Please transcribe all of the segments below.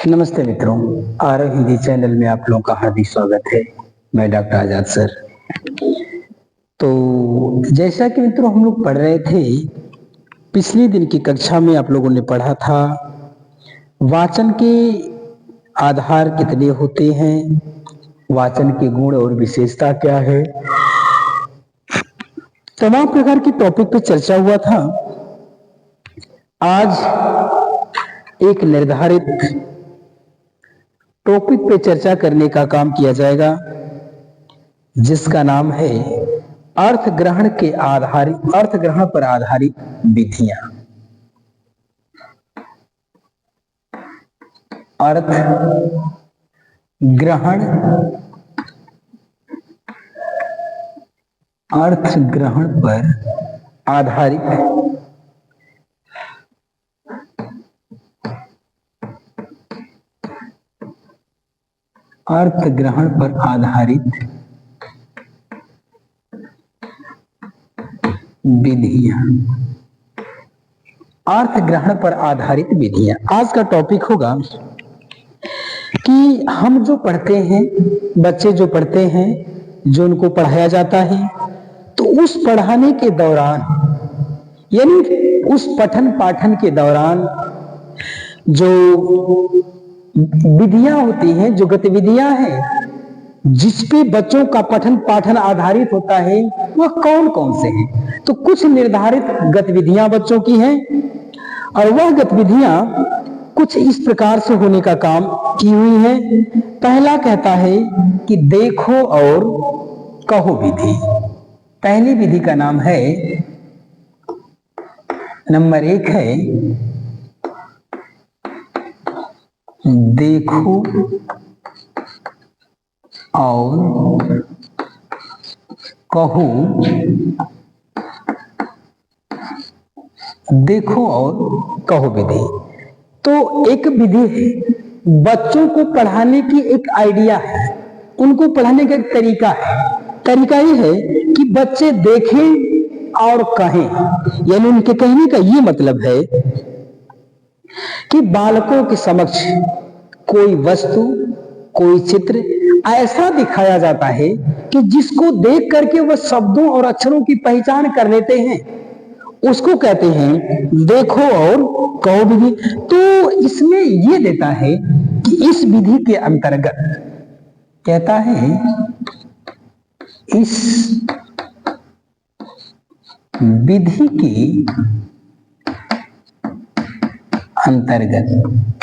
नमस्ते मित्रों, आरव हिंदी चैनल में आप लोगों का हार्दिक स्वागत है। मैं डॉक्टर आजाद सर। तो जैसा कि मित्रों हम लोग पढ़ रहे थे, पिछले दिन की कक्षा में आप लोगों ने पढ़ा था वाचन के आधार कितने होते हैं, वाचन के गुण और विशेषता क्या है, तमाम प्रकार के टॉपिक पे चर्चा हुआ था। आज एक निर्धारित टॉपिक पे चर्चा करने का काम किया जाएगा, जिसका नाम है अर्थ ग्रहण पर आधारित विधियां। अर्थ ग्रहण पर आधारित विधियां। अर्थ ग्रहण पर आधारित विधियां। आज का टॉपिक होगा कि हम जो पढ़ते हैं, बच्चे जो पढ़ते हैं, जो उनको पढ़ाया जाता है, तो उस पढ़ाने के दौरान यानी उस पठन पाठन के दौरान जो विधियां होती हैं, जो गतिविधियां हैं जिसपे बच्चों का पठन पाठन आधारित होता है, वह कौन कौन से हैं। तो कुछ निर्धारित गतिविधियां बच्चों की हैं और वह गतिविधियां कुछ इस प्रकार से होने का काम की हुई है। पहला कहता है कि देखो और कहो विधि। पहली विधि का नाम है, नंबर 1 है देखो और कहो। देखो और कहो विधि तो एक विधि है, बच्चों को पढ़ाने की एक आइडिया है, उनको पढ़ाने का एक तरीका है। तरीका ये है कि बच्चे देखें और कहें, यानी उनके कहने का ये मतलब है कि बालकों के समक्ष कोई वस्तु, कोई चित्र ऐसा दिखाया जाता है कि जिसको देख करके वह शब्दों और अक्षरों की पहचान कर लेते हैं, उसको कहते हैं देखो और कहो विधि। तो इसमें यह देता है कि इस विधि के अंतर्गत कहता है, इस विधि के अंतर्गत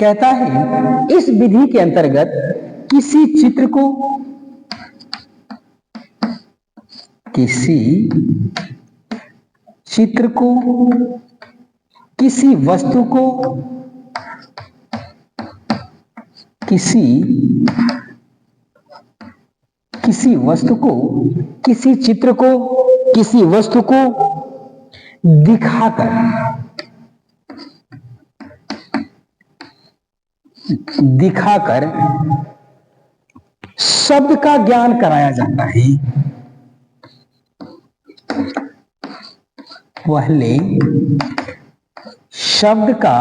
कहता है, इस विधि के अंतर्गत किसी चित्र को, किसी वस्तु को, किसी चित्र को, किसी वस्तु को दिखाकर शब्द का ज्ञान कराया जाता है। पहले शब्द का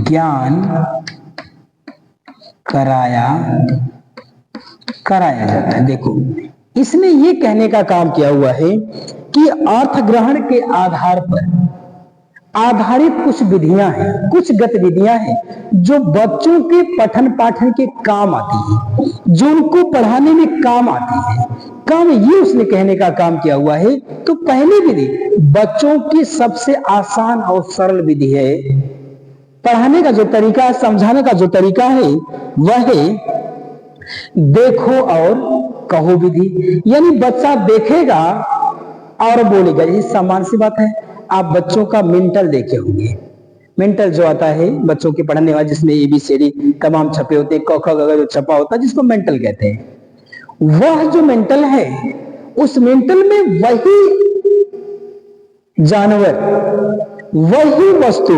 ज्ञान कराया जाता है। देखो, इसने ये कहने का काम किया हुआ है कि अर्थ ग्रहण के आधार पर आधारित कुछ विधियां हैं, कुछ गतिविधियां हैं जो बच्चों के पठन पाठन के काम आती है, जो उनको पढ़ाने में काम आती है। काम ये उसने कहने का काम किया हुआ है। तो पहली विधि बच्चों की सबसे आसान और सरल विधि है। पढ़ाने का जो तरीका है, समझाने का जो तरीका है, वह है देखो और कहो विधि। यानी बच्चा देखेगा और बोलेगा। ये सामान्य सी बात है। आप बच्चों का मेंटल देखे होंगे, मेंटल जो आता है बच्चों के पढ़ने वाला, जिसमें ABCD तमाम छपे होते हैं, क ख ग घ जो छपा होता है, जिसको मेंटल कहते हैं। वह जो मेंटल है, उस मेंटल में वही जानवर, वही वस्तु,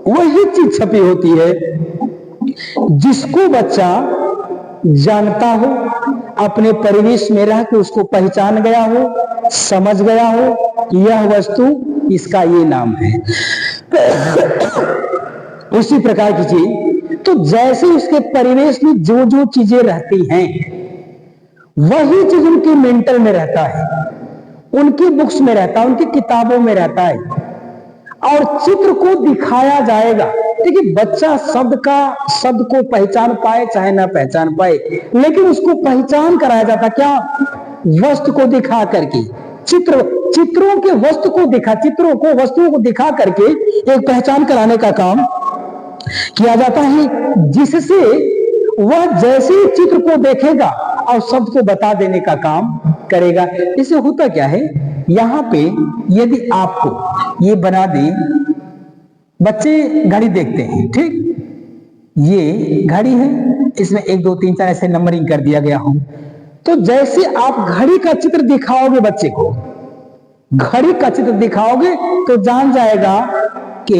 वही चीज छपी होती है जिसको बच्चा जानता हो, अपने परिवेश में रह के उसको पहचान गया हो, समझ गया हो कि यह वस्तु इसका ये नाम है। उसी प्रकार की चीज, तो जैसे उसके परिवेश में जो जो चीजें रहती हैं वही चीज उनके मेंटल में रहता है, उनकी बुक्स में रहता है, उनकी किताबों में रहता है, और चित्र को दिखाया जाएगा। देखिए, बच्चा शब्द को पहचान पाए चाहे ना पहचान पाए, लेकिन उसको पहचान कराया जाता क्या? वस्तु को दिखा करके, चित्रों के वस्तुओं को दिखा करके एक पहचान कराने का काम किया जाता है, जिससे वह जैसे ही चित्र को देखेगा और शब्द को बता देने का काम करेगा। इससे होता क्या है, यहां पे यदि आपको ये बना दे, बच्चे घड़ी देखते हैं, ठीक, ये घड़ी है, इसमें 1 2 3 4 ऐसे नंबरिंग कर दिया गया हो, तो जैसे आप घड़ी का चित्र दिखाओगे, बच्चे को घड़ी का चित्र दिखाओगे तो जान जाएगा कि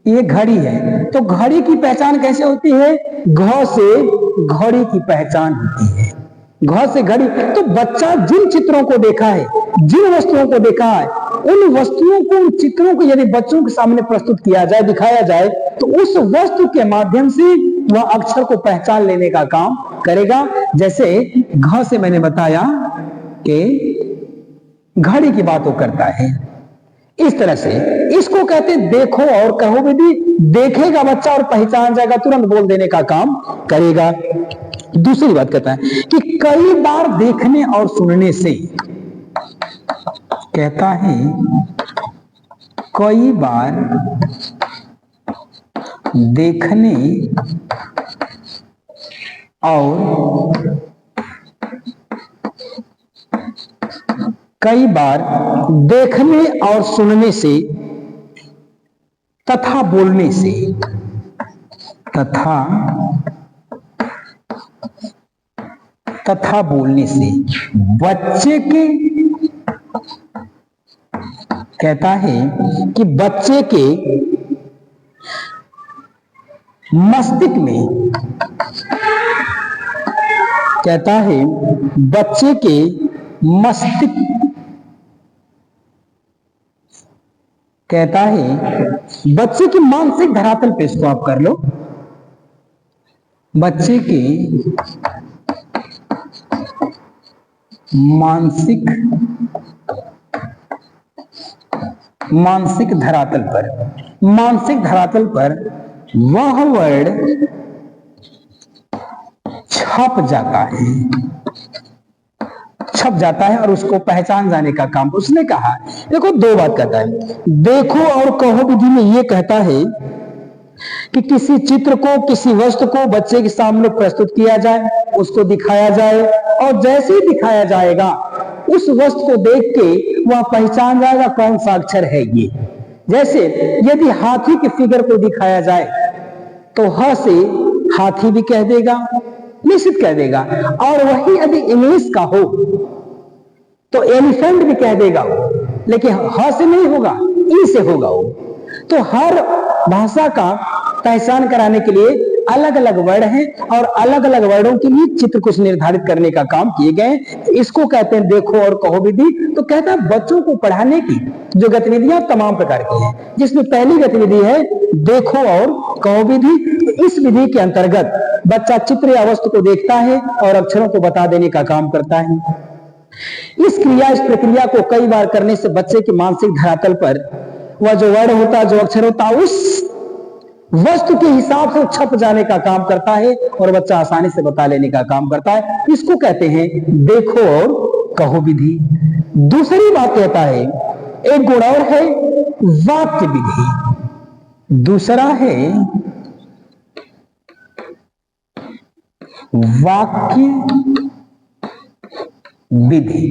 ये घड़ी है। तो घड़ी की पहचान कैसे होती है? घ से घड़ी की पहचान होती है, घ से घड़ी। तो बच्चा जिन चित्रों को देखा है, जिन वस्तुओं को देखा है, उन वस्तुओं को, उन चित्रों को यदि बच्चों के सामने प्रस्तुत किया जाए, दिखाया जाए, तो उस वस्तु के माध्यम से वह अक्षर को पहचान लेने का काम करेगा। जैसे घ से मैंने बताया कि घड़ी की बात वो करता है, इस तरह से इसको कहते हैं देखो और कहो विधि। देखेगा बच्चा और पहचान जाएगा, तुरंत बोल देने का काम करेगा। दूसरी बात कहता है कि कई बार देखने और सुनने से, कहता है कई बार देखने और कई बार देखने और सुनने से तथा बोलने से, तथा बोलने से बच्चे के, कहता है कि बच्चे के मस्तिष्क में, कहता है बच्चे के मस्तिष्क, कहता है बच्चे की मानसिक धरातल पे, इसको आप कर लो, बच्चे के मानसिक धरातल पर वह वर्ड छप जाता है और उसको पहचान जाने का काम उसने कहा। देखो, 2 बात कहता है, देखो और कहो विधि में यह कहता है कि किसी चित्र को, किसी वस्तु को बच्चे के सामने प्रस्तुत किया जाए, उसको दिखाया जाए, और जैसे ही दिखाया जाएगा उस वस्तु को देख के वह पहचान जाएगा कौन सा अक्षर है ये। जैसे यदि हाथी के फिगर को दिखाया जाए तो ह से हाथी भी कह देगा, निश्चित कह देगा, और वही यदि इंग्लिश का हो तो एलिफेंट भी कह देगा वो, लेकिन ह से नहीं होगा, ई से होगा वो। तो हर भाषा का पहचान कराने के लिए अलग अलग वर्ड हैं, और अलग अलग वर्डों के लिए चित्र कुछ निर्धारित करने का काम किए गए। इसको कहते हैं देखो और कहो विधि। तो कहता है बच्चों को पढ़ाने की जो गतिविधियां तमाम प्रकार की हैं, जिसमें पहली गतिविधि है देखो और कहो विधि। तो इस विधि के अंतर्गत बच्चा चित्र या वस्तु को देखता है और अक्षरों को बता देने का काम करता है। इस प्रक्रिया को कई बार करने से बच्चे के मानसिक धरातल पर वह जो वर्ड होता है, जो अक्षर होता है, उस वस्तु के हिसाब से छप जाने का काम करता है और बच्चा आसानी से बता लेने का काम करता है। इसको कहते हैं देखो और कहो विधि। दूसरी बात कहता है, एक गुण और है वाक्य विधि। दूसरा है वाक्य विधि।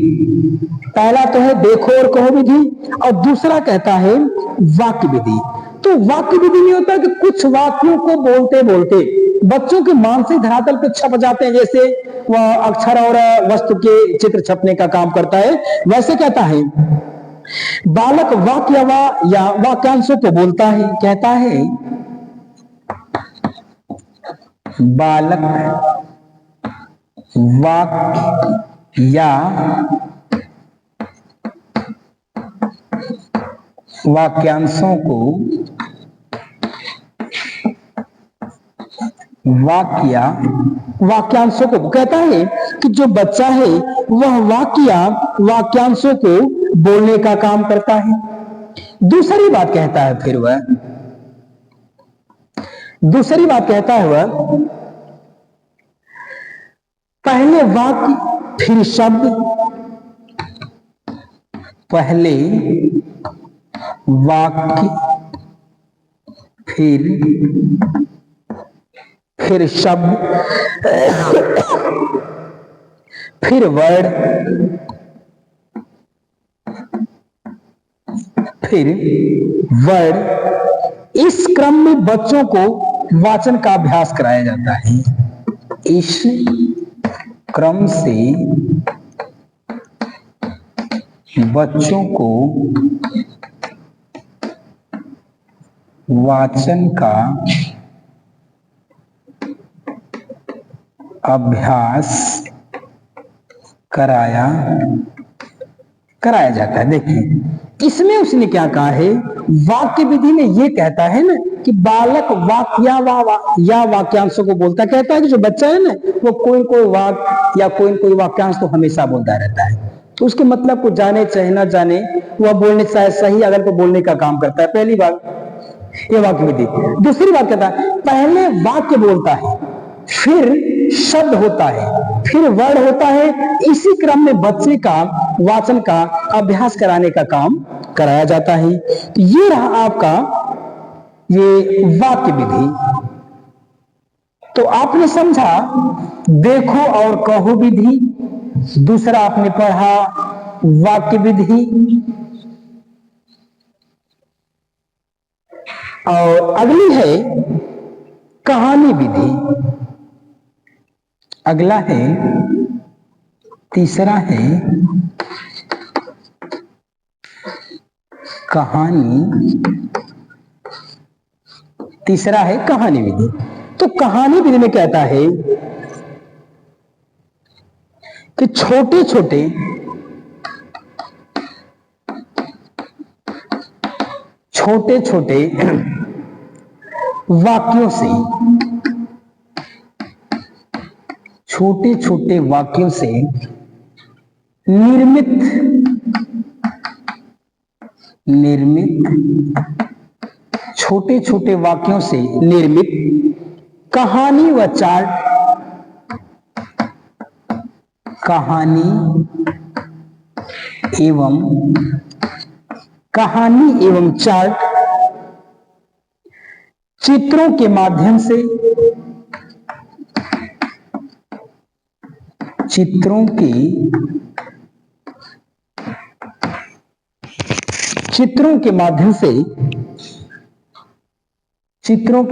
पहला तो है देखो और कहो विधि, और दूसरा कहता है वाक्य विधि। तो वाक्य विधि में होता है कि कुछ वाक्यों को बोलते बोलते बच्चों के मानसिक धरातल पे छप जाते हैं, जैसे वह अक्षर और वस्तु के चित्र छपने का काम करता है। वैसे कहता है बालक वाक्य या वाक्यांशों को बोलता है। कहता है बालक वाक्य या वाक्यांशों को वाक्यांशों को कहता है कि जो बच्चा है वह वाक्यांशों को बोलने का काम करता है। दूसरी बात कहता है वह पहले वाक्य फिर शब्द, पहले वाक्य फिर शब्द, फिर वर्ड, इस क्रम में बच्चों को वाचन का अभ्यास कराया जाता है। इस क्रम से बच्चों को वाचन का अभ्यास कराया जाता है। देखिए इसमें उसने क्या कहा है, वाक्य विधि में ये कहता है ना कि बालक वाक्य या वाक्यांशों को बोलता, कहता है कि जो बच्चा है ना वो कोई वाक्य या कोई वाक्यांश तो हमेशा बोलता रहता है, तो उसके मतलब को जाने चाहे ना जाने वह बोलने चाहे सही अगर तो बोलने का काम करता है। पहली बात ये वाक्य विधि। दूसरी बात कहता है पहले वाक्य बोलता है, फिर शब्द होता है, फिर वर्ड होता है। इसी क्रम में बच्चे का वाचन का अभ्यास कराने का काम कराया जाता है। तो ये रहा आपका ये वाक्य विधि। तो आपने समझा देखो और कहो विधि, दूसरा आपने पढ़ा वाक्य विधि, और अगली है कहानी विधि। अगला है तीसरा है कहानी, तीसरा है कहानी विधि। तो कहानी विधि में कहता है कि छोटे छोटे वाक्यों से, छोटे वाक्यों से निर्मित छोटे वाक्यों से निर्मित कहानी व चार्ट, कहानी एवं चार्ट चित्रों के माध्यम से, चित्रों के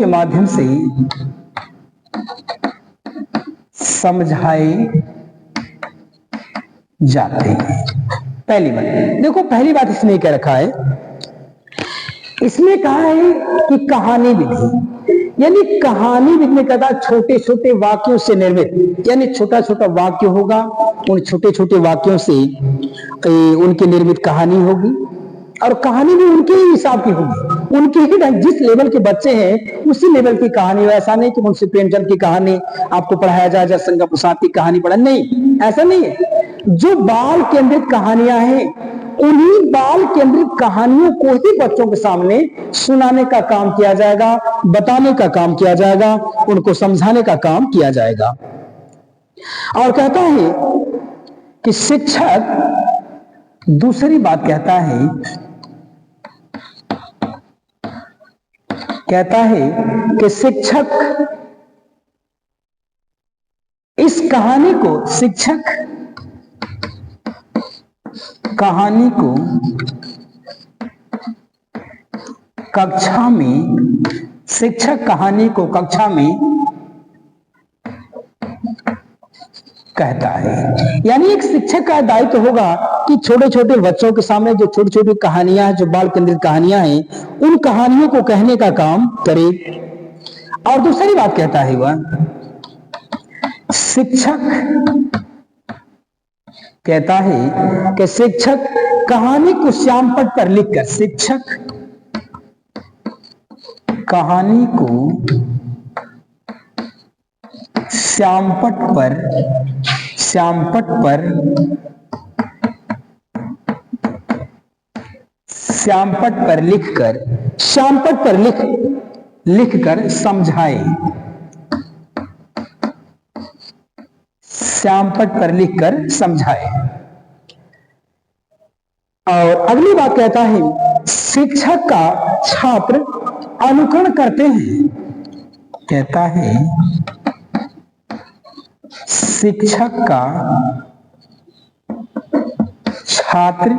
माध्यम से समझाए जाते हैं। पहली बात देखो, पहली बात इसने क्या रखा है, इसने कहा है कि कहानी विधि, यानी कहानी विधि में कहता छोटे छोटे वाक्यों से निर्मित, यानी छोटा छोटा वाक्य होगा, उन छोटे छोटे वाक्यों से उनकी निर्मित कहानी होगी, और कहानी भी उनके ही हिसाब की होगी, उनके ही जिस लेवल के बच्चे हैं उसी लेवल की कहानी। ऐसा नहीं कि मुंशी प्रेमचंद की कहानी आपको पढ़ाया जाए, जयशंकर प्रसाद की कहानी पढ़ा, नहीं, ऐसा नहीं है। जो बाल केंद्रित कहानियां हैं उन्हीं बाल केंद्रित कहानियों को ही बच्चों के सामने सुनाने का काम किया जाएगा, बताने का काम किया जाएगा, उनको समझाने का काम किया जाएगा। और कहता है कि शिक्षक, दूसरी बात कहता है कि शिक्षक इस कहानी को, कक्षा में कहता है। यानी एक शिक्षक का दायित्व होगा कि छोटे छोटे बच्चों के सामने जो छोटी छोटी कहानियां हैं, जो बाल केंद्रित कहानियां हैं, उन कहानियों को कहने का काम करे। और दूसरी बात कहता है वह, शिक्षक कहता है कि शिक्षक कहानी को श्यामपट पर लिखकर, शिक्षक कहानी को श्यामपट पर लिखकर समझाए, श्यामपट पर लिखकर समझाए। और अगली बात कहता है शिक्षक का छात्र अनुकरण करते हैं। कहता है शिक्षक का छात्र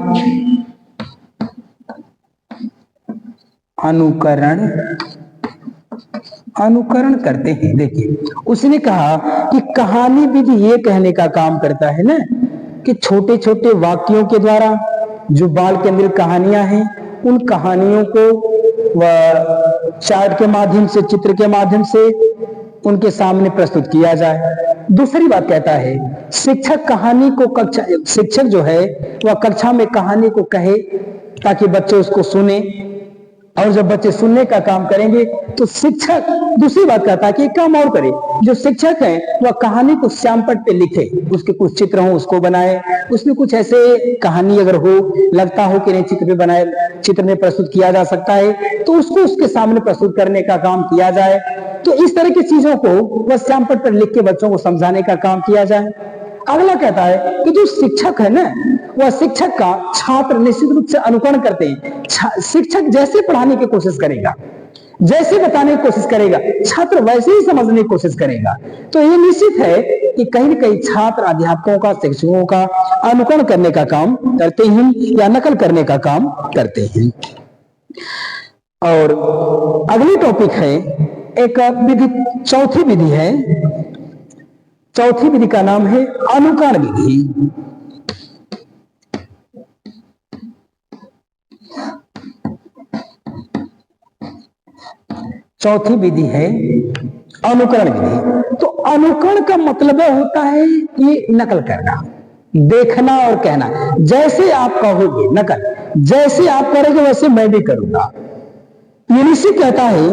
अनुकरण करते हैं। देखिए उसने कहा कि कहानी विधि ये कहने का काम करता है ना कि छोटे छोटे वाक्यों के द्वारा जो बाल केंद्रित कहानियां हैं उन कहानियों को वह चार्ट के माध्यम से, चित्र के माध्यम से उनके सामने प्रस्तुत किया जाए। दूसरी बात कहता है शिक्षक कहानी को शिक्षक जो है वह कक्षा में कहानी को कहे ताकि बच्चे उसको सुने, और जब बच्चे सुनने का काम करेंगे तो शिक्षक, दूसरी बात कहता है कि एक काम और करे, जो शिक्षक है वह कहानी को श्यामपट पे लिखे, उसके कुछ चित्र हो उसको बनाए, उसमें कुछ ऐसे कहानी अगर हो लगता हो कि नहीं चित्र में बनाए, चित्र में प्रस्तुत किया जा सकता है तो उसको उसके सामने प्रस्तुत करने का काम किया जाए। तो इस तरह की चीजों को वह श्यामपट पर लिख के बच्चों को समझाने का काम किया जाए। अगला कहता है कि जो शिक्षक है ना वह शिक्षक का छात्र निश्चित रूप से अनुकरण करते हैं। शिक्षक जैसे पढ़ाने की कोशिश करेगा, जैसे बताने की कोशिश करेगा, छात्र वैसे ही समझने की कोशिश करेगा। तो ये निश्चित है कि कहीं न कहीं छात्र अध्यापकों का, शिक्षकों का अनुकरण करने का काम करते हैं या नकल करने का काम करते हैं। और अगली टॉपिक है एक विधि, चौथी विधि है। चौथी विधि का नाम है अनुकरण विधि। चौथी विधि है अनुकरण विधि। तो अनुकरण का मतलब होता है ये नकल करना, देखना और कहना। जैसे आप कहोगे नकल, जैसे आप करोगे वैसे मैं भी करूंगा। यूनिसी कहता है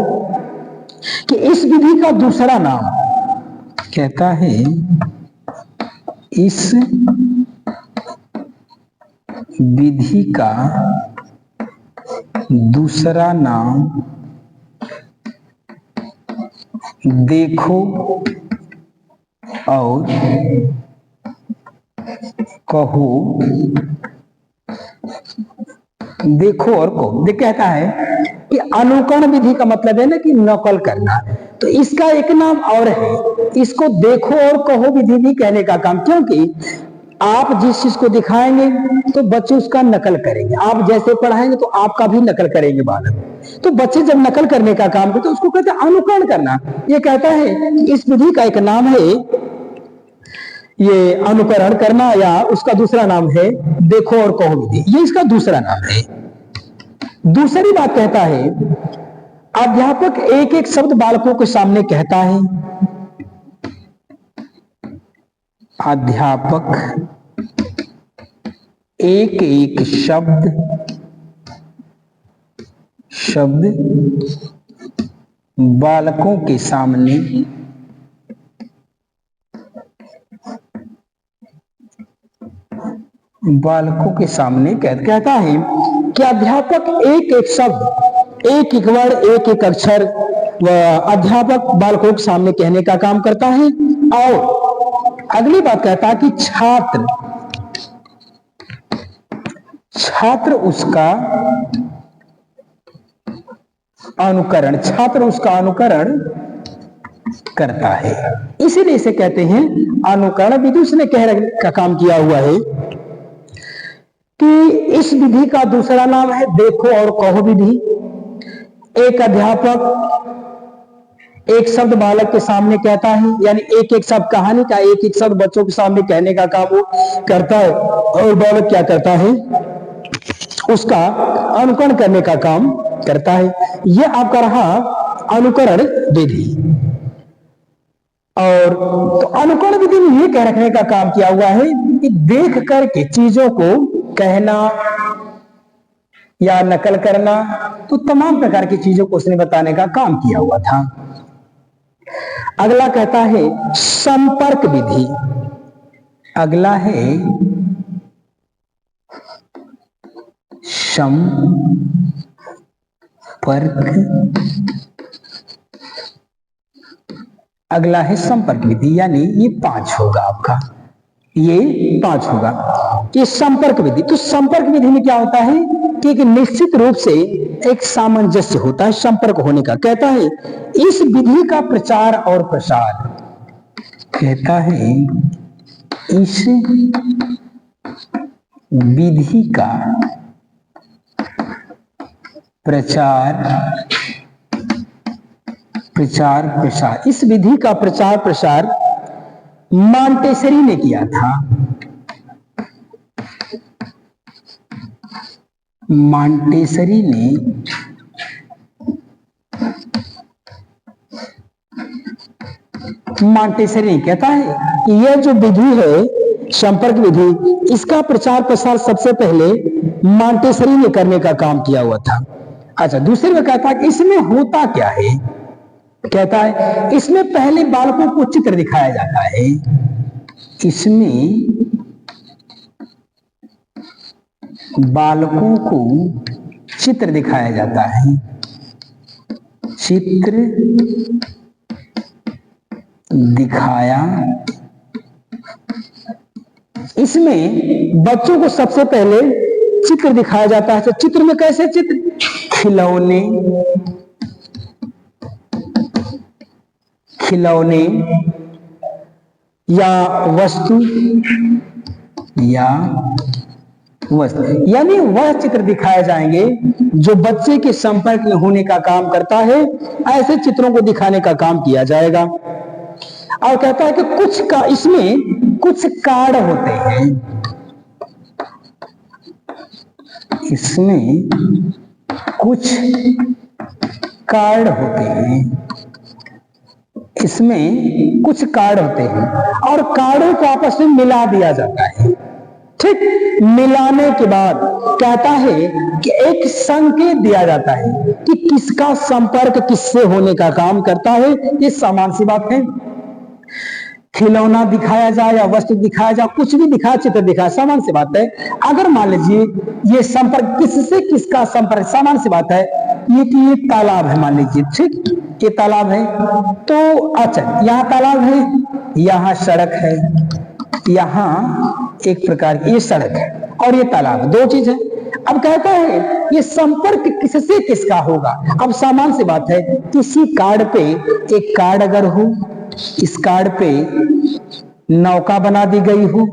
कि इस विधि का दूसरा नाम, कहता है इस विधि का दूसरा नाम देखो और कहो। देखो और कहो, ये कहता है कि अनुकरण विधि का मतलब है ना कि नकल करना, तो इसका एक नाम और है, इसको देखो और कहो विधि भी कहने का काम। क्योंकि आप जिस चीज को दिखाएंगे तो बच्चे उसका नकल करेंगे, आप जैसे पढ़ाएंगे तो आपका भी नकल करेंगे बालक। तो बच्चे जब नकल करने का काम करते तो उसको कहते हैं अनुकरण करना। ये कहता है इस विधि का एक नाम है ये अनुकरण करना, या उसका दूसरा नाम है देखो और कहो विधि, ये इसका दूसरा नाम है। दूसरी बात कहता है अध्यापक एक एक शब्द बालकों के सामने कहता है। अध्यापक एक एक शब्द बालकों के सामने कहता है कि अध्यापक एक एक शब्द, एक एक वर्ड, एक एक अक्षर अध्यापक बालकों के सामने कहने का काम करता है। और अगली बात कहता है कि छात्र उसका अनुकरण करता है। इसीलिए इसे कहते हैं अनुकरण विधि। उसने कहने का काम किया हुआ है कि इस विधि का दूसरा नाम है देखो और कहो विधि। एक अध्यापक एक शब्द बालक के सामने कहता है, यानी एक एक शब्द कहानी का एक एक शब्द बच्चों के सामने कहने का काम वो करता है, और बालक क्या करता है, उसका अनुकरण करने का काम करता है। यह आपका रहा अनुकरण विधि। और तो अनुकरण विधि में ये कह रखने का काम किया हुआ है कि देख करके चीजों को कहना या नकल करना, तो तमाम प्रकार की चीजों को उसने बताने का काम किया हुआ था। अगला कहता है संपर्क विधि। अगला है संपर्क विधि, यानी ये 5 होगा आपका, ये 5 होगा कि संपर्क विधि। तो संपर्क विधि में क्या होता है कि एक निश्चित रूप से एक सामंजस्य होता है संपर्क होने का। कहता है इस विधि का प्रचार और प्रसार, कहता है इस विधि का प्रचार, इस विधि का प्रचार प्रसार मॉन्टेसरी ने किया था। मॉन्टेसरी कहता है कि यह जो विधि है संपर्क विधि, इसका प्रचार प्रसार सबसे पहले मॉन्टेसरी ने करने का काम किया हुआ था। अच्छा, दूसरे में कहता है कि इसमें होता क्या है। कहता है इसमें पहले बालकों को चित्र दिखाया जाता है। इसमें बालकों को चित्र दिखाया जाता है। चित्र दिखाया, इसमें बच्चों को सबसे पहले चित्र दिखाया जाता है। तो चित्र में कैसे चित्र? खिलौने या वस्तु, यानी वह चित्र दिखाए जाएंगे जो बच्चे के संपर्क में होने का काम करता है। ऐसे चित्रों को दिखाने का काम किया जाएगा। और कहता है कि इसमें कुछ कार्ड होते हैं। इसमें कुछ कार्ड होते हैं। इसमें कुछ कार्ड होते हैं और कार्डों को आपस में मिला दिया जाता है। ठीक, मिलाने के बाद कहता है कि एक संकेत दिया जाता है कि किसका संपर्क किससे होने का काम करता है। ये सामान्य सी बात है। खिलौना दिखाया जाए या वस्तु दिखाया जाए, कुछ भी दिखाया, चित्र दिखाया, सामान्य सी बात है। अगर मान लीजिए ये संपर्क किससे किसका संपर्क, सामान्य सी बात है। ये तालाब है मान लीजिए, ठीक, ये तालाब है। तो अच्छा, यहाँ तालाब है, यहाँ सड़क है, यहाँ एक प्रकार की ये सड़क है और ये तालाब, 2 चीज है। अब कहता है ये संपर्क किससे किसका होगा। अब सामान्य सी बात है, किसी कार्ड पे एक कार्ड अगर हो, इस कार्ड पे नौका बना दी गई हो,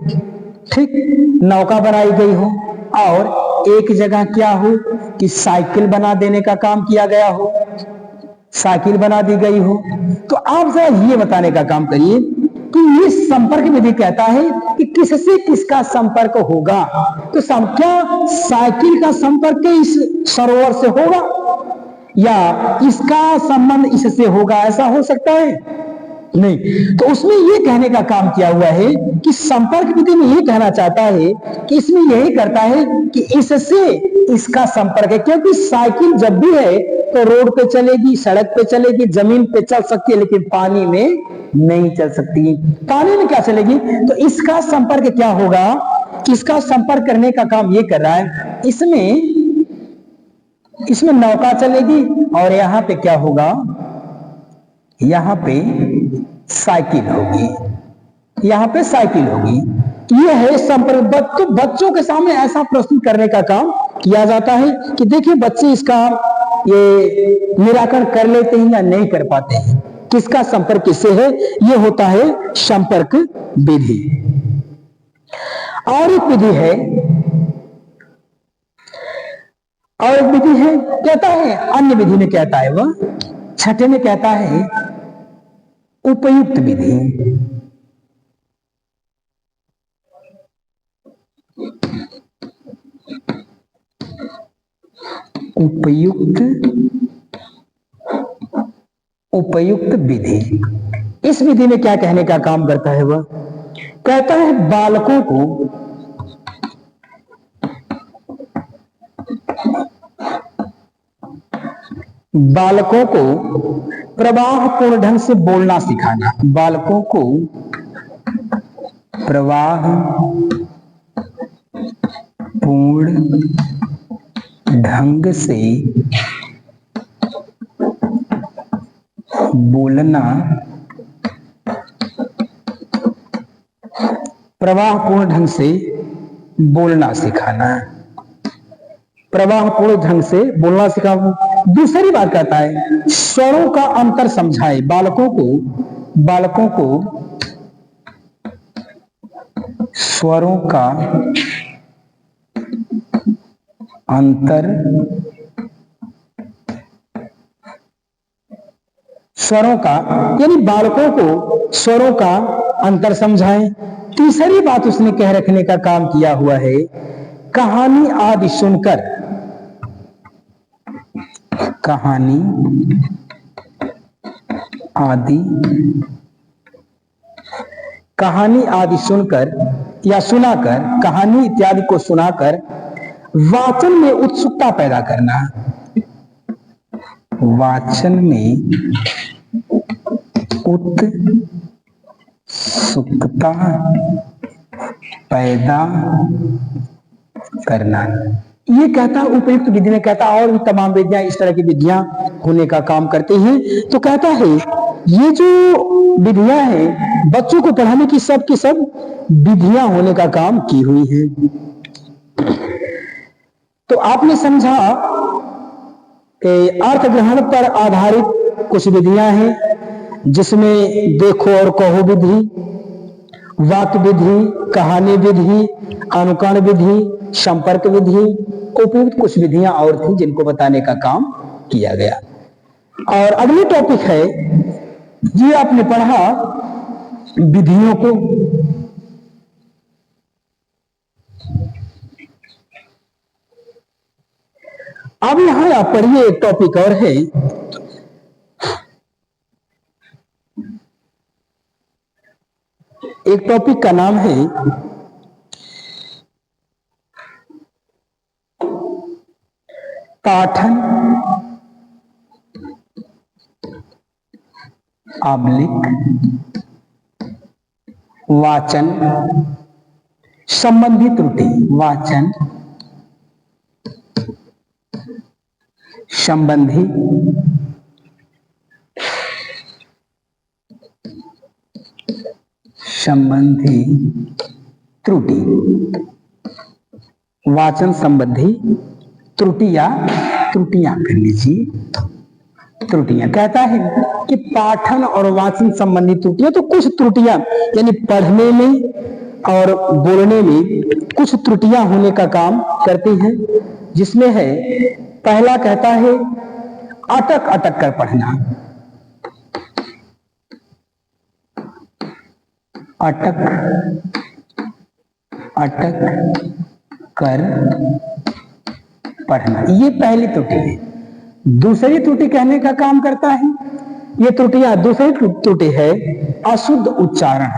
ठीक, नौका बनाई गई हो, और एक जगह क्या हो कि साइकिल बना देने का काम किया गया हो, साइकिल बना दी गई हो। तो आप जरा ये बताने का काम करिए कि ये संपर्क विधि कहता है कि किससे किसका संपर्क होगा। तो क्या साइकिल का संपर्क इस सरोवर से होगा या इसका संबंध इससे होगा? ऐसा हो सकता है? नहीं। तो उसमें ये कहने का काम किया हुआ है कि संपर्क विधि में ये कहना चाहता है कि इसमें यही करता है कि इससे इसका संपर्क है। क्योंकि साइकिल जब भी है तो रोड पे चलेगी, सड़क पे चलेगी, जमीन पे चल सकती है, लेकिन पानी में नहीं चल सकती। पानी में क्या चलेगी? तो इसका संपर्क क्या होगा? किसका संपर्क करने का काम ये कर रहा है? इसमें नौका चलेगी और यहाँ पे क्या होगा? यहाँ पे साइकिल होगी, यहाँ पे साइकिल होगी। ये है संपर्क। तो बच्चों के सामने ऐसा प्रस्तुत करने का काम किया जाता है कि देखिए बच्चे इसका ये निराकरण कर लेते हैं या नहीं कर पाते हैं, किसका संपर्क किससे है। ये होता है संपर्क विधि। और एक विधि है, कहता है अन्य विधि में कहता है, वह 6ठे में कहता है उपयुक्त विधि। उपयुक्त विधि। इस इस विधि में क्या कहने का काम करता है? वह कहता है बालकों को प्रवाह पूर्ण ढंग से बोलना सिखाना। बालकों को प्रवाह पूर्ण ढंग से बोलना, प्रवाहपूर्ण ढंग से बोलना सिखाना, प्रवाहपूर्ण ढंग से बोलना सिखाना। दूसरी बात कहता है स्वरों का अंतर समझाए। बालकों को स्वरों का अंतर, स्वरों का यानी बालकों को स्वरों का अंतर समझाएं। तीसरी बात उसने कह रखने का काम किया हुआ है, कहानी आदि सुनकर, कहानी आदि सुनकर या सुनाकर, कहानी इत्यादि को सुनाकर वाचन में उत्सुकता पैदा करना। वाचन में उत्सुकता पैदा करना। ये कहता उपयुक्त विधि में कहता, और भी तमाम विधियां इस तरह की विधियां होने का काम करती हैं। तो कहता है ये जो विधियां हैं बच्चों को पढ़ाने की सब विधियां होने का काम की हुई है। तो आपने समझा कि अर्थ ग्रहण पर आधारित कुछ विधियां हैं, जिसमें देखो और कहो विधि, वाक्य विधि, कहानी विधि, अनुकरण विधि, संपर्क विधि, उपयुक्त कुछ विधियां और थी जिनको बताने का काम किया गया। और अगली टॉपिक है, ये आपने पढ़ा विधियों को। अब यहां आप पढ़िए एक टॉपिक और है, एक टॉपिक का नाम है पाठन आबलिक वाचन संबंधी त्रुटि। वाचन संबंधी त्रुटि, वाचन संबंधी त्रुटियां कर लीजिए, त्रुटियां। कहता है कि पाठन और वाचन संबंधी त्रुटियां, तो कुछ त्रुटियां यानी पढ़ने में और बोलने में कुछ त्रुटियां होने का काम करती हैं, जिसमें है पहला कहता है अटक अटक कर पढ़ना। अटक कर पढ़ना, ये पहली त्रुटि है। दूसरी त्रुटि कहने का काम करता है, ये त्रुटियां, दूसरी त्रुटि है अशुद्ध उच्चारण।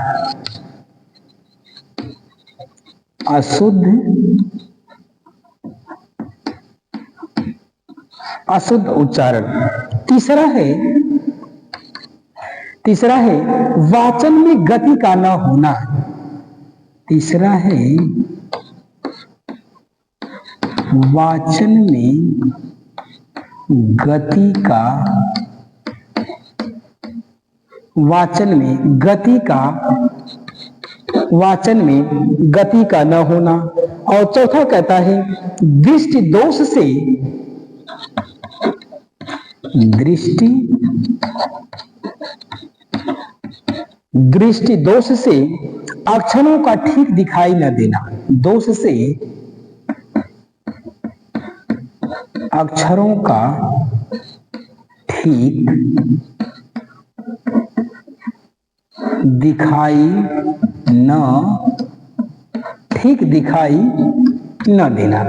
अशुद्ध उच्चारण। तीसरा है वाचन में गति का न होना। तीसरा है वाचन में गति का न होना। और चौथा कहता है दृष्टि दोष से अक्षरों का ठीक दिखाई न देना। दोष से अक्षरों का ठीक दिखाई न देना।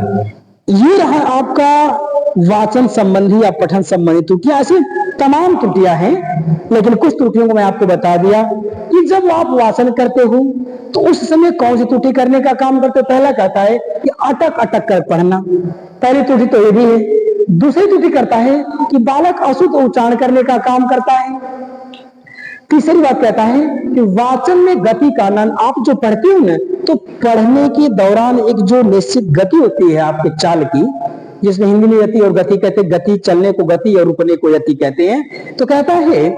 ये रहा आपका वाचन संबंधी या पठन संबंधी त्रुटियां, ऐसी तमाम त्रुटियां हैं, लेकिन कुछ त्रुटियों को मैं आपको बता दिया कि जब आप वाचन करते हो तो उस समय कौन सी त्रुटि करने का काम करते हो। पहला कहता है कि अटक अटक कर पढ़ना, पहली त्रुटि तो ये भी है। दूसरी त्रुटि करता है कि बालक अशुद्ध उच्चारण करने का काम करता है। तीसरी बात कहता है कि वाचन में गति का आनंद, आप जो पढ़ते हो ना, तो पढ़ने के दौरान एक जो निश्चित गति होती है आपके चाल की, जिसमें हिंदी में यति और गति कहते हैं, गति चलने को गति और रुकने को यति कहते हैं। तो कहता है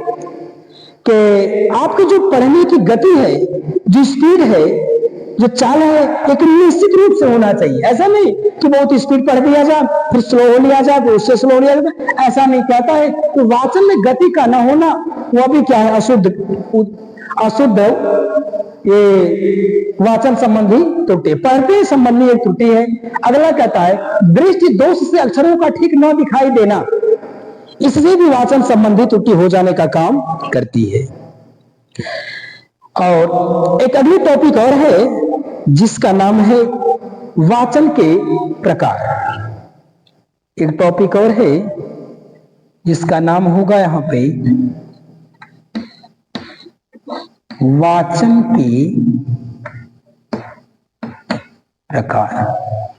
कि आपकी जो पढ़ने की गति है, जो स्पीड है, जो चाल है, एक निश्चित रूप से होना चाहिए। ऐसा नहीं कि बहुत स्पीड पढ़ दिया जाए फिर स्लो हो लिया जाए फिर उससे स्लो हो लिया जाए, ऐसा नहीं। कहता है तो वाचन में गति का न होना वह भी क्या है, अशुद्ध ये वाचन संबंधी त्रुटि, पढ़ते संबंधी एक त्रुटि है। अगला कहता है दृष्टि दोष से अक्षरों का ठीक न दिखाई देना, इससे भी वाचन संबंधी त्रुटि हो जाने का काम करती है। और एक अगली टॉपिक और है जिसका नाम है वाचन के प्रकार। एक टॉपिक और है जिसका नाम होगा यहां पे वाचन के प्रकार।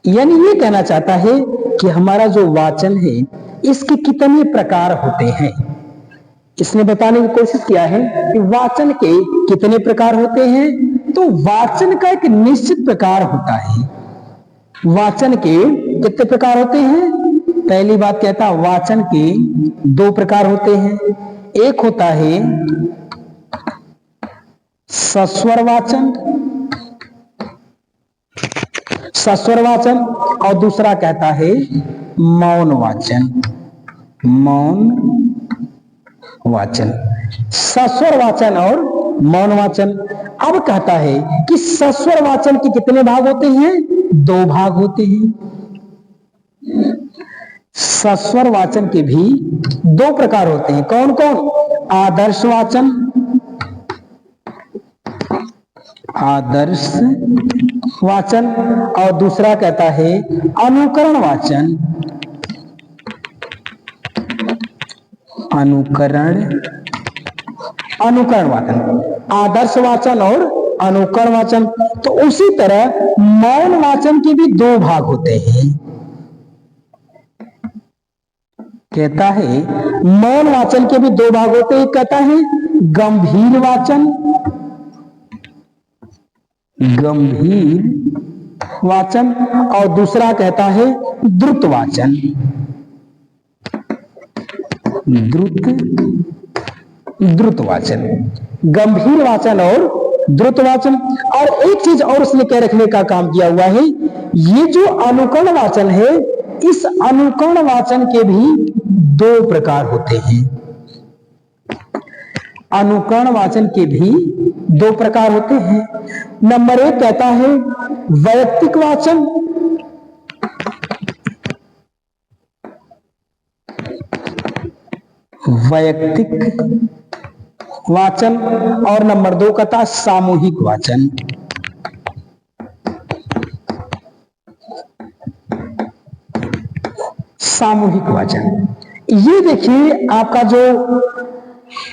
यानी ये कहना चाहता है कि हमारा जो वाचन है इसके कितने प्रकार होते हैं। इसने बताने की कोशिश किया है कि वाचन के कितने प्रकार होते हैं। तो वाचन का एक निश्चित प्रकार होता है। वाचन के कितने प्रकार होते हैं। पहली बात कहता है वाचन के दो प्रकार होते हैं। एक होता है सस्वर वाचन, सस्वर वाचन, और दूसरा कहता है मौन वाचन, मौन वाचन। सस्वर वाचन और मौन वाचन। अब कहता है कि सस्वर वाचन के कितने भाग होते हैं, दो भाग होते हैं। सस्वर वाचन के भी दो प्रकार होते हैं। कौन कौन, आदर्श वाचन, आदर्श वाचन, और दूसरा कहता है अनुकरण वाचन, अनुकरण वाचन। आदर्श वाचन और अनुकरण वाचन। तो उसी तरह मौन वाचन के भी दो भाग होते हैं। कहता है मौन वाचन के भी दो भाग होते हैं। कहता है गंभीर वाचन, गंभीर वाचन, और दूसरा कहता है द्रुत वाचन, द्रुत वाचन। गंभीर वाचन और द्रुत वाचन। और एक चीज और उसने कह रखने का काम किया हुआ है, ये जो अनुकरण वाचन है, इस अनुकरण वाचन के भी दो प्रकार होते हैं। अनुकरण वाचन के भी दो प्रकार होते हैं। नंबर एक कहता है वैयक्तिक वाचन, वैयक्तिक वाचन, और नंबर दो कहता है सामूहिक वाचन। सामूहिक वाचन। ये देखिए आपका जो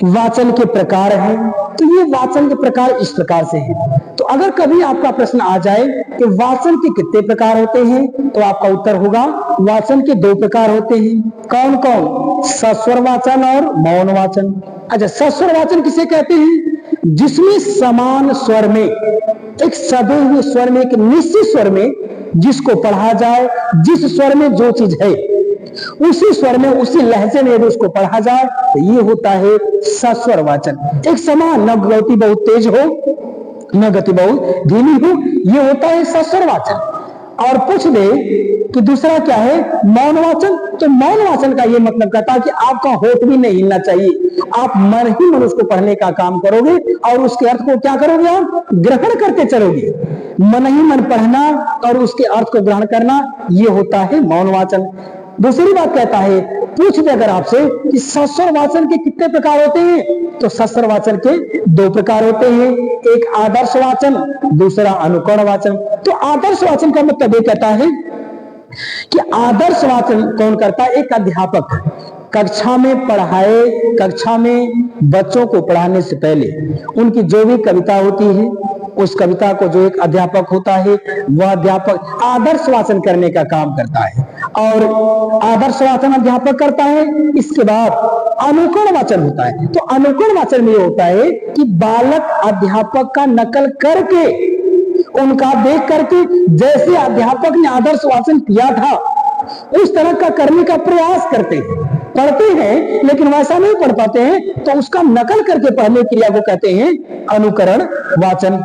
वाचन के प्रकार है, तो ये वाचन के प्रकार इस प्रकार से है। तो अगर कभी आपका प्रश्न आ जाए कि वाचन के कितने प्रकार होते हैं, तो आपका उत्तर होगा वाचन के दो प्रकार होते हैं। कौन कौन, सस्वर वाचन और मौन वाचन। अच्छा, सस्वर वाचन किसे कहते हैं, जिसमें समान स्वर में, एक सदे हुए स्वर में, एक निश्चित स्वर में जिसको पढ़ा जाए, जिस स्वर में जो चीज है उसी स्वर में, उसी लहजे में यदि उसको पढ़ा जाए, तो ये होता है सस्वर वाचन। एक समान, न गति बहुत तेज हो न गति बहुत धीमी हो, ये होता है सस्वर वाचन। और पूछ दे कि दूसरा क्या है, मौन वाचन। तो मौन वाचन का ये मतलब कहता है कि आपका होठ भी नहीं हिलना चाहिए, आप मन ही मन उसको पढ़ने का काम करोगे और उसके अर्थ को क्या करोगे, आप ग्रहण करते चलोगे। मन ही मन पढ़ना और उसके अर्थ को ग्रहण करना, ये होता है मौन वाचन। दूसरी बात कहता है, पूछ दे अगर आपसे कि सस्वर वाचन के कितने प्रकार होते हैं, तो सस्वर वाचन के दो प्रकार होते हैं। एक आदर्श वाचन, दूसरा अनुकरण वाचन। तो आदर्श वाचन का मतलब ये कहता है कि आदर्श वाचन कौन करता है? एक अध्यापक कक्षा में पढ़ाए, कक्षा में बच्चों को पढ़ाने से पहले उनकी जो भी कविता होती है, उस कविता को जो एक अध्यापक होता है, वह अध्यापक आदर्श वाचन करने का काम करता है। और आदर्श वाचन अध्यापक करता है। इसके बाद अनुकरण वाचन होता है। तो अनुकरण वाचन में ये होता है कि बालक अध्यापक का नकल करके, उनका देख करके, जैसे अध्यापक ने आदर्श वाचन किया था उस तरह का करने का प्रयास करते हैं। पढ़ते हैं लेकिन वैसा नहीं पढ़ पाते हैं, तो उसका नकल करके पढ़ने क्रिया को कहते हैं अनुकरण वाचन।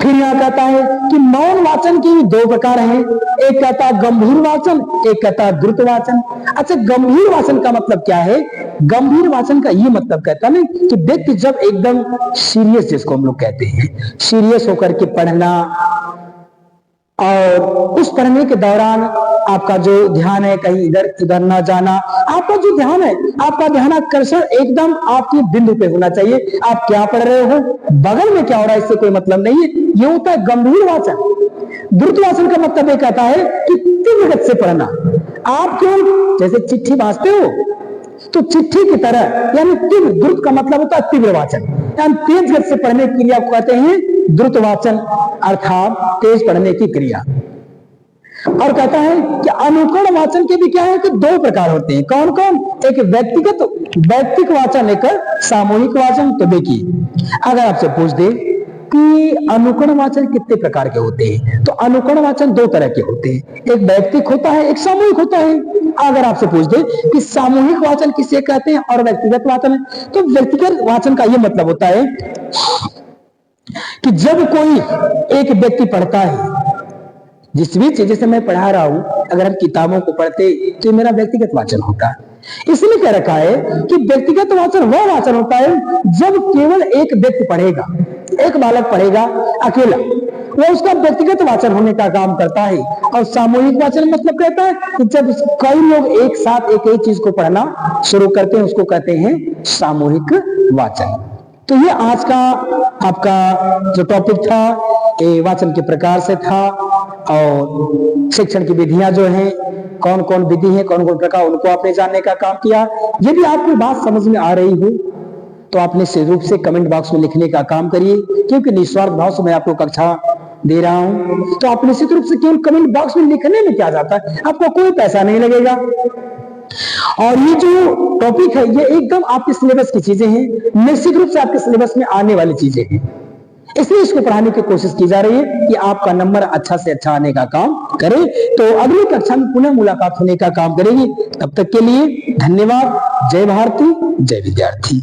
फिर यहां कहता है कि मौन वाचन के भी दो प्रकार हैं। एक कहता है गंभीर वाचन, एक कहता है द्रुत वाचन। अच्छा, गंभीर वाचन का मतलब क्या है? गंभीर वाचन का ये मतलब कहता है ना कि व्यक्ति जब एकदम सीरियस, जिसको हम लोग कहते हैं, सीरियस होकर के पढ़ना, और उस पढ़ने के दौरान आपका जो ध्यान है कहीं इधर उधर ना जाना, आपका जो ध्यान है, आपका ध्यान आकर्षण एकदम आपकी बिंदु पे होना चाहिए। आप क्या पढ़ रहे हो, बगल में क्या हो रहा है, इससे कोई मतलब नहीं है। ये होता है गंभीर वाचन। द्रुत वाचन का मतलब ये कहता है कि तीव्र गति से पढ़ना। आप क्यों, जैसे चिट्ठी भांजते हो तो चिट्ठी की तरह, यानी तीव्र, द्रुत का मतलब होता है तीव्र वाचन, यानी तेज गति से पढ़ने की क्रिया को कहते हैं द्रुत वाचन, अर्थात तेज पढ़ने की क्रिया। और कहता है कि अनुकरण वाचन के भी क्या है कि दो प्रकार होते हैं। कौन कौन? एक वैयक्तिक वाचन, एक सामूहिक वाचन। तो देखिए, अगर आपसे पूछ दे कि अनुकरण वाचन कितने प्रकार के होते हैं, तो अनुकरण वाचन दो तरह के होते हैं। एक वैयक्तिक होता है, एक सामूहिक होता है। अगर आपसे पूछ दे कि सामूहिक वाचन किसे कहते हैं और व्यक्तिगत वाचन, तो व्यक्तिगत वाचन का यह मतलब होता है कि जब कोई एक व्यक्ति पढ़ता है, जिस भी चीज से मैं पढ़ा रहा हूं, अगर हम किताबों को पढ़ते तो मेरा व्यक्तिगत वाचन होता है। इसलिए कह रखा है कि व्यक्तिगत वाचन वह वाचन होता है जब केवल एक व्यक्ति पढ़ेगा, एक बालक पढ़ेगा अकेला, वो उसका व्यक्तिगत वाचन होने का काम करता है। और सामूहिक वाचन मतलब कहता है कि जब कई लोग एक साथ एक ही चीज को पढ़ना शुरू करते हैं, उसको कहते हैं सामूहिक वाचन। तो ये आज का आपका जो टॉपिक था, ये वाचन के प्रकार से था, और शिक्षण की विधियां जो हैं, कौन कौन विधि है, कौन कौन प्रकार, उनको आपने जानने का काम किया। यदि आपको बात समझ में आ रही हो तो आप निश्चित रूप से कमेंट बॉक्स में लिखने का काम करिए, क्योंकि निस्वार्थ भाव से मैं आपको कक्षा दे रहा हूं। तो आप निश्चित रूप से केवल कमेंट बॉक्स में लिखने में क्या जाता है, आपको कोई पैसा नहीं लगेगा। और ये जो टॉपिक है ये एकदम आपके सिलेबस की चीजें हैं, निश्चित रूप से आपके सिलेबस में आने वाली चीजें हैं, इसलिए इसको पढ़ाने की कोशिश की जा रही है कि आपका नंबर अच्छा से अच्छा आने का काम करे। तो अगली कक्षा में पुनः मुलाकात होने का काम करेगी। तब तक के लिए धन्यवाद। जय भारती, जय विद्यार्थी।